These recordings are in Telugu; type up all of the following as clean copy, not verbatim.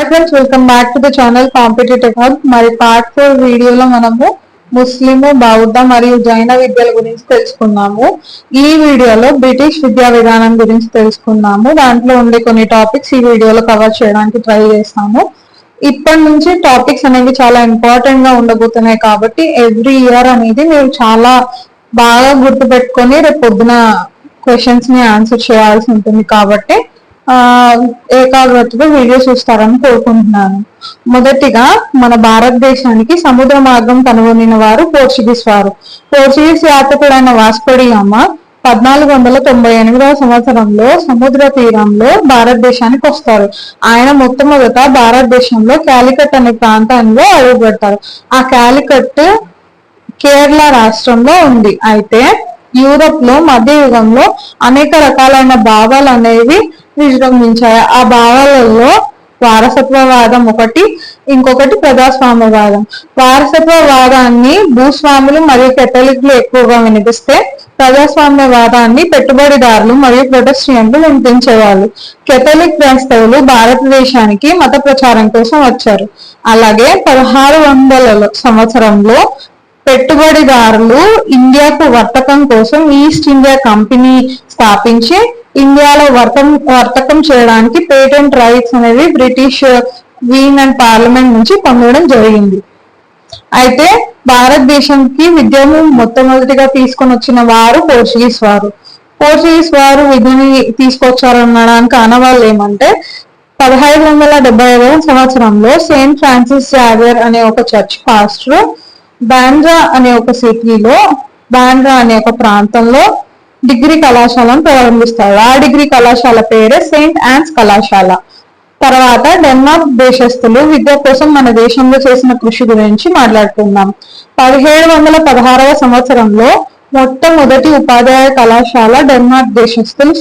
Friends, welcome back to the channel competitive hub. మరి పార్ట్ 4 వీడియోలో మనము ముస్లిము, బౌద్ధ మరియు జైన విద్యల గురించి తెలుసుకున్నాము. ఈ వీడియోలో బ్రిటిష్ విద్యా విధానం గురించి తెలుసుకున్నాము. దాంట్లో ఉండే కొన్ని టాపిక్స్ ఈ వీడియోలో కవర్ చేయడానికి ట్రై చేస్తాము. ఇప్పటి నుంచి టాపిక్స్ అనేవి చాలా ఇంపార్టెంట్ గా ఉండబోతున్నాయి కాబట్టి ఎవ్రీ ఇయర్ అనేది మీరు చాలా బాగా గుర్తుపెట్టుకొని రేపు పొద్దున క్వశ్చన్స్ ని ఆన్సర్ చేయాల్సి ఉంటుంది. కాబట్టి ఏకాగ్రతతో వీడియో చూస్తారని కోరుకుంటున్నాను. మొదటిగా మన భారతదేశానికి సముద్ర మార్గం కనుగొనిన వారు పోర్చుగీస్ వారు. పోర్చుగీస్ యాత్రికుడైన వాస్కో డి గామా 1498వ సంవత్సరంలో సముద్ర తీరంలో భారతదేశానికి వస్తారు. ఆయన మొట్టమొదట భారతదేశంలో కాలికట్ అనే ప్రాంతంలో అడుగు పెడతారు. ఆ కాలికట్ కేరళ రాష్ట్రంలో ఉంది. అయితే యూరప్ లో మధ్యయుగంలో అనేక రకాలైన భావాలు అనేవి విజృంభించాయి. ఆ భావాలలో వారసత్వవాదం ఒకటి, ఇంకొకటి ప్రజాస్వామ్యవాదం. వారసత్వవాదాన్ని భూస్వాములు మరియు కెథలిక్లు ఎక్కువగా వినిపిస్తే, ప్రజాస్వామ్యవాదాన్ని పెట్టుబడిదారులు మరియు ప్రొటెస్టెంట్లు వినిపించేవాళ్ళు. కెథలిక్ క్రైస్తవులు భారతదేశానికి మత ప్రచారం కోసం వచ్చారు. అలాగే 1600 సంవత్సరంలో పెట్టుబడిదారులు ఇండియాకు వర్తకం కోసం ఈస్ట్ ఇండియా కంపెనీ స్థాపించి ఇండియాలో వర్తకం చేయడానికి పేటెంట్ రైట్స్ అనేవి బ్రిటిష్ క్వీన్ అండ్ పార్లమెంట్ నుంచి పొందడం జరిగింది. అయితే భారతదేశానికి విద్యను మొట్టమొదటిగా తీసుకొని వచ్చిన వారు పోర్చుగీస్ వారు. పోర్చుగీస్ వారు విద్యని తీసుకొచ్చారనడానికి ఆనవాళ్ళు ఏమంటే 1575వ సంవత్సరంలో సెయింట్ ఫ్రాన్సిస్ జావియర్ అనే ఒక చర్చ్ పాస్టర్ బాండ్రా అనే ఒక సిటీలో, బాండ్రా అనే ఒక ప్రాంతంలో డిగ్రీ కళాశాలను ప్రారంభిస్తారు. ఆ డిగ్రీ కళాశాల పేరే సెయింట్ యాన్స్ కళాశాల. తర్వాత డెన్మార్క్ దేశస్థులు విద్య కోసం మన దేశంలో చేసిన కృషి గురించి మాట్లాడుకుందాం. 1716వ సంవత్సరంలో మొట్టమొదటి ఉపాధ్యాయ కళాశాల డెన్మార్క్ దేశస్థులు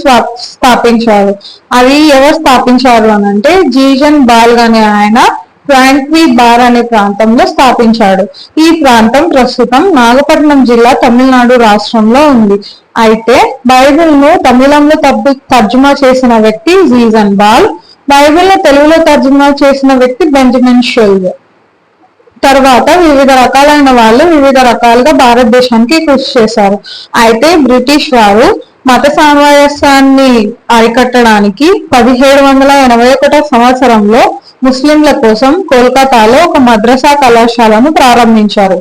స్థాపించారు. అది ఎవరు స్థాపించారు అని అంటే జీజన్ బాల్గ్ అనే ఆయన ఫ్రాంక్వీ బార్ అనే ప్రాంతంలో స్థాపించాడు. ఈ ప్రాంతం ప్రస్తుతం నాగపట్నం జిల్లా, తమిళనాడు రాష్ట్రంలో ఉంది. అయితే బైబిల్ ను తమిళంలో తర్జుమా చేసిన వ్యక్తి జీజన్ బాల్, బైబిల్ ను తెలుగులో తర్జుమా చేసిన వ్యక్తి బెంజమిన్ షెల్వ్. తర్వాత వివిధ రకాలైన వాళ్ళు వివిధ రకాలుగా భారతదేశానికి కృషి చేశారు. అయితే బ్రిటిష్ వారు మత సామరస్యాన్ని అరికట్టడానికి 1781వ సంవత్సరంలో ముస్లింల కోసం కోల్కతాలో ఒక మద్రసా కళాశాలను ప్రారంభించారు.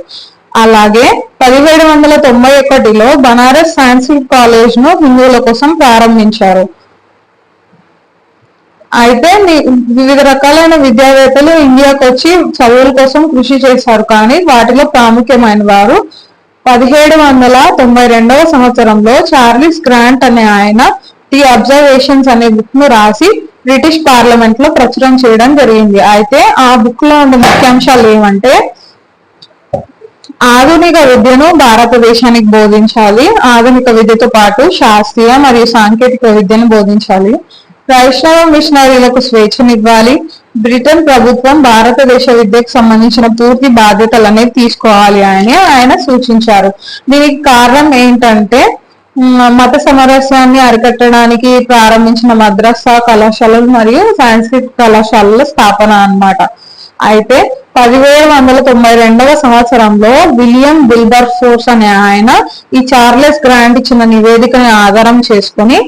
అలాగే 1791లో బనారస్ సాంస్క్రిట్ కాలేజ్ ను హిందువుల కోసం ప్రారంభించారు. అయితే వివిధ రకాలైన విద్యావేత్తలు ఇండియాకు వచ్చి చదువుల కోసం కృషి చేశారు. కానీ వాటిలో ప్రాముఖ్యమైన వారు 1792వ సంవత్సరంలో చార్లెస్ గ్రాంట్ అనే ఆయన ది అబ్జర్వేషన్స్ అనే బుక్ ను రాసి బ్రిటిష్ పార్లమెంట్ లో ప్రచురణ చేయడం జరిగింది. అయితే ఆ బుక్ లో ఉండే ముఖ్యాంశాలు ఏమంటే ఆధునిక విద్యను భారతదేశానికి బోధించాలి, ఆధునిక విద్యతో పాటు శాస్త్రీయ మరియు సాంకేతిక విద్యను బోధించాలి, వైష్ణవ మిషనరీలకు స్వేచ్ఛనివ్వాలి, బ్రిటన్ ప్రభుత్వం భారతదేశ విద్యకు సంబంధించిన పూర్తి బాధ్యతలనే తీసుకోవాలి అని ఆయన సూచించారు. దీనికి కారణం ఏంటంటే మత సామరస్యాన్ని అరికట్టడానికి ప్రారంభించిన మద్రసా కళాశాలలు మరియు సాంస్క్రిట్ కళాశాలల స్థాపన అన్నమాట. అయితే 1792వ సంవత్సరంలో విలియం విల్బర్ ఫోర్స్ అనే ఆయన ఈ చార్లెస్ గ్రాంట్ ఇచ్చిన నివేదికని ఆధారం చేసుకుని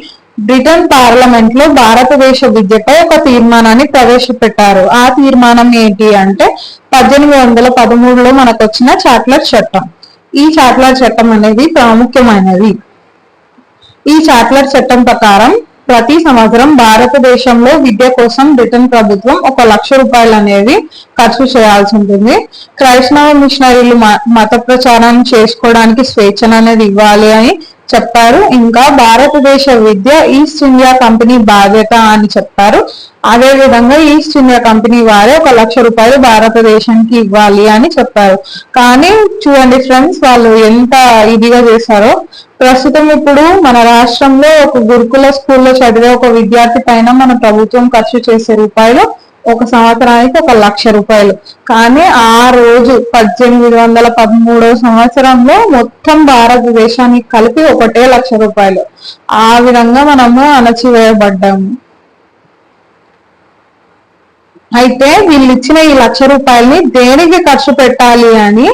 బ్రిటన్ పార్లమెంట్ లో భారతదేశ విద్యపై ఒక తీర్మానాన్ని ప్రవేశపెట్టారు. ఆ తీర్మానం ఏంటి అంటే 1813లో మనకు వచ్చిన చార్టర్ చట్టం. ఈ చార్టర్ చట్టం అనేది ప్రాముఖ్యమైనది. ఈ చార్టర్ చట్టం ప్రకారం ప్రతి సంవత్సరం భారతదేశంలో విద్య కోసం బ్రిటన్ ప్రభుత్వం 1 లక్ష రూపాయలు అనేవి ఖర్చు చేయాల్సి ఉంటుంది. క్రైస్తవ మిషనరీలు మత ప్రచారం చేసుకోవడానికి స్వేచ్ఛను అనేది ఇవ్వాలి అని చెప్పారు. ఇంకా భారతదేశ విద్య ఈస్ట్ ఇండియా కంపెనీ బాధ్యత అని చెప్పారు. అదే విధంగా ఈస్ట్ ఇండియా కంపెనీ వారే 1 లక్ష రూపాయలు భారతదేశానికి ఇవ్వాలి అని చెప్పారు. కానీ చూడండి ఫ్రెండ్స్, వాళ్ళు ఎంత ఇదిగా చేశారో. ప్రస్తుతం ఇప్పుడు మన రాష్ట్రంలో ఒక గురుకుల స్కూల్లో చదివే ఒక విద్యార్థి పైన మన ప్రభుత్వం ఖర్చు చేసే రూపాయలు ఒక సంవత్సరానికి 1 లక్ష రూపాయలు. కానీ ఆ రోజు 1813వ సంవత్సరంలో మొత్తం భారతదేశానికి కలిపి 1 లక్ష రూపాయలు. ఆ విధంగా మనము అణచివేయబడ్డాము. అయితే వీళ్ళు ఇచ్చిన ఈ ₹1,00,000 దేనికి ఖర్చు పెట్టాలి అని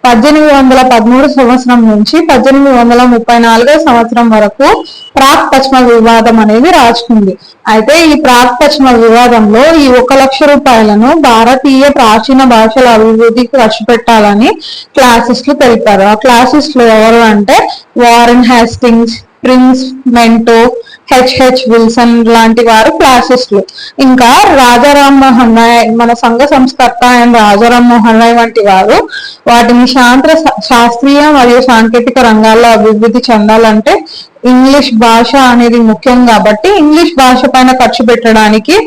1813 సంవత్సరం నుంచి 1834 సంవత్సరం వరకు ప్రాక్ పశ్చిమ వివాదం అనేది రాసుకుంది. అయితే ఈ ప్రాక్ పశ్చిమ వివాదంలో ఈ ₹1,00,000 భారతీయ ప్రాచీన భాషల అభివృద్ధికి ఖర్చు పెట్టాలని క్లాసిస్టులు తెలిపారు. ఆ క్లాసిస్టులు ఎవరు అంటే Warren Hastings, prince మెంటో, HH Wilson లాంటి వారు క్లాసిస్టులు. ఇంకా రాజారాం మోహన్ రాయ్, మన సంఘ సంస్కర్త అయిన రాజారాం మోహన్ రాయ్ వంటి వారు వాటిని శాస్త్రీయ మరియు సాంకేతిక రంగాల్లో అభివృద్ధి చెందాలంటే ఇంగ్లీష్ భాష అనేది ముఖ్యం కాబట్టి ఇంగ్లీష్ భాష పైన ఖర్చు పెట్టడానికి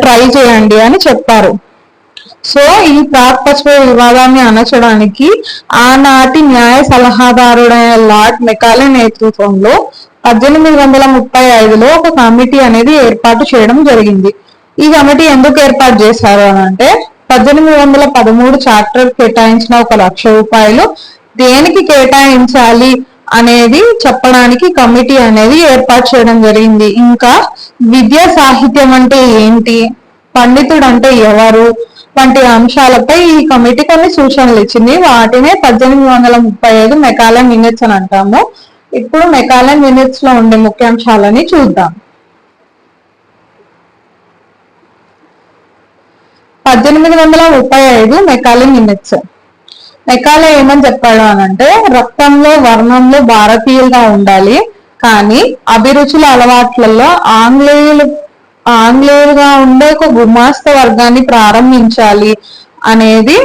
ట్రై చేయండి అని చెప్పారు. సో ఈ ప్రాక్ పశ్చిమ వివాదాన్ని అణచడానికి ఆనాటి న్యాయ సలహాదారుడైన లార్డ్ మెకాలే నేతృత్వంలో 1835లో ఒక కమిటీ అనేది ఏర్పాటు చేయడం జరిగింది. ఈ కమిటీ ఎందుకు ఏర్పాటు చేశారు అని అంటే 1813 చార్టర్ కేటాయించిన ₹1,00,000 దేనికి కేటాయించాలి అనేది చెప్పడానికి కమిటీ అనేది ఏర్పాటు చేయడం జరిగింది. ఇంకా విద్యా సాహిత్యం అంటే ఏంటి, పండితుడు అంటే ఎవరు వంటి అంశాలపై ఈ కమిటీ కొన్ని సూచనలు ఇచ్చింది. వాటినే 1835 మెకాలే మినిట్స్ అని అంటాము. ఇప్పుడు మెకాలే మినిట్స్ లో ఉండే ముఖ్యాంశాలని చూద్దాం. 1835 మెకాలే మినిట్స్. మెకాలే ఏమని చెప్పాడు అనంటే రక్తంలో వర్ణంలో భారతీయులుగా ఉండాలి, కానీ అభిరుచుల అలవాట్లలో ఆంగ్లేయులుగా ఉండే ఒక గుమాస్త వర్గాన్ని ప్రారంభించాలి అనేది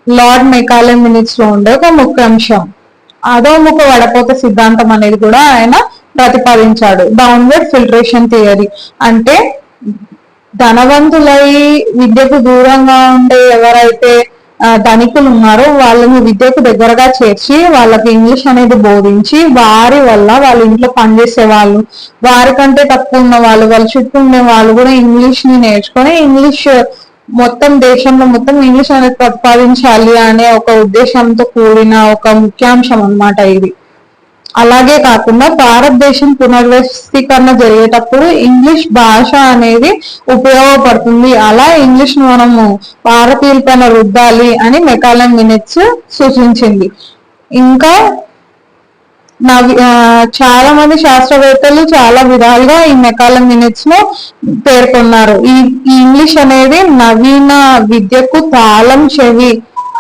లార్డ్ మెకాలే మినిట్స్ లో ఉండే ఒక ముఖ్యాంశం. అధోముఖ వడపోత సిద్ధాంతం అనేది కూడా ఆయన ప్రతిపాదించాడు. డౌన్వర్డ్ ఫిల్టరేషన్ థియరీ అంటే ధనవంతులై విద్యకు దూరంగా ఉండే ఎవరైతే ధనికులు ఉన్నారో వాళ్ళని విద్యకు దగ్గరగా చేర్చి వాళ్ళకి ఇంగ్లీష్ అనేది బోధించి వారి వల్ల వాళ్ళ ఇంట్లో పనిచేసే వాళ్ళు, వారికంటే తక్కువ ఉన్న వాళ్ళు, వాళ్ళ చుట్టూ ఉండే వాళ్ళు కూడా ఇంగ్లీష్ ని నేర్చుకొని ఇంగ్లీష్ మొత్తం దేశంలో మొత్తం ఇంగ్లీష్ అనేది ప్రతిపాదించాలి అనే ఒక ఉద్దేశంతో కూడిన ఒక ముఖ్యాంశం అన్నమాట ఇది. అలాగే కాకుండా భారతదేశం పునర్వ్యవస్థీకరణ జరిగేటప్పుడు ఇంగ్లీష్ భాష అనేది ఉపయోగపడుతుంది, అలా ఇంగ్లీష్ ను మనము భారతీయుల పైన రుద్దాలి అని మెకాలే మినిట్స్ సూచించింది. ఇంకా చాలా మంది శాస్త్రవేత్తలు చాలా విధాలుగా ఈ మెకాలే మినిట్స్ ను పేర్కొన్నారు. ఈ ఇంగ్లీష్ అనేది నవీన విద్యకు తాళం చెవి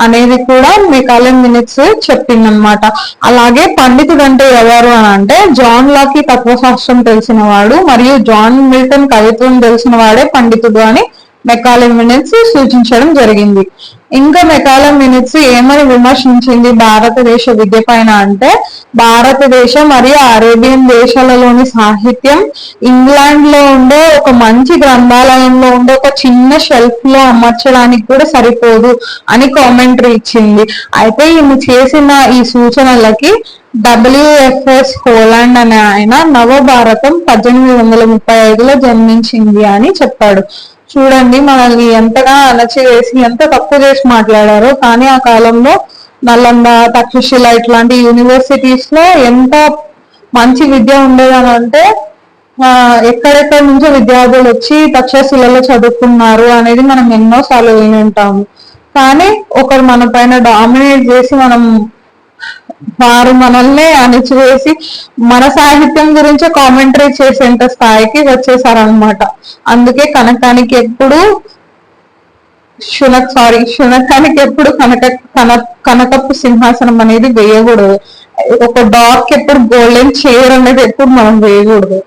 అనేది కూడా మెకాలే మినిట్స్ చెప్పిందనమాట. అలాగే పండితుడు అంటే ఎవరు అని అంటే జాన్ లాకి తత్వశాస్త్రం తెలిసిన వాడు మరియు జాన్ మిల్టన్ కవిత్వం తెలిసిన వాడే పండితుడు అని మెకాలే మినిట్స్ సూచించడం జరిగింది. ఇంకా మెకాలే మినిట్స్ ఏమని విమర్శించింది భారతదేశ విద్య పైన అంటే భారతదేశ మరియు అరేబియన్ దేశాలలోని సాహిత్యం ఇంగ్లాండ్ లో ఉండే ఒక మంచి గ్రంథాలయంలో ఉండే ఒక చిన్న షెల్ఫ్ లో అమర్చడానికి కూడా సరిపోదు అని కామెంటరీ ఇచ్చింది. అయితే ఈమె చేసిన ఈ సూచనలకి WFS హోలాండ్ అనే ఆయన నవభారతం 1835లో జన్మించింది అని చెప్పాడు. చూడండి మనల్ని ఎంతగా అణచివేసి ఎంత తక్కువ చేసి మాట్లాడారో, కానీ ఆ కాలంలో నలంద, తక్షశిల ఇట్లాంటి యూనివర్సిటీస్ లో ఎంత మంచి విద్య ఉండేదని అంటే ఎక్కడెక్కడి నుంచో విద్యార్థులు వచ్చి తక్షశిలలో చదువుకున్నారు అనేది మనం ఎన్నోసార్లు విని ఉంటాము. కానీ ఒకరు మన పైన డామినేట్ చేసి వారు మనల్ని అణిచివేసి మన సాహిత్యం గురించి కామెంటరీ చేసేంత స్థాయికి వచ్చేసారనమాట. అందుకే కనకానికి ఎప్పుడు శునకానికి ఎప్పుడు కనకపు సింహాసనం అనేది వేయకూడదు. ఒక డాగ్ ఎప్పుడు గోల్డెన్ చైర్ అనేది ఎప్పుడు మనం వేయకూడదు.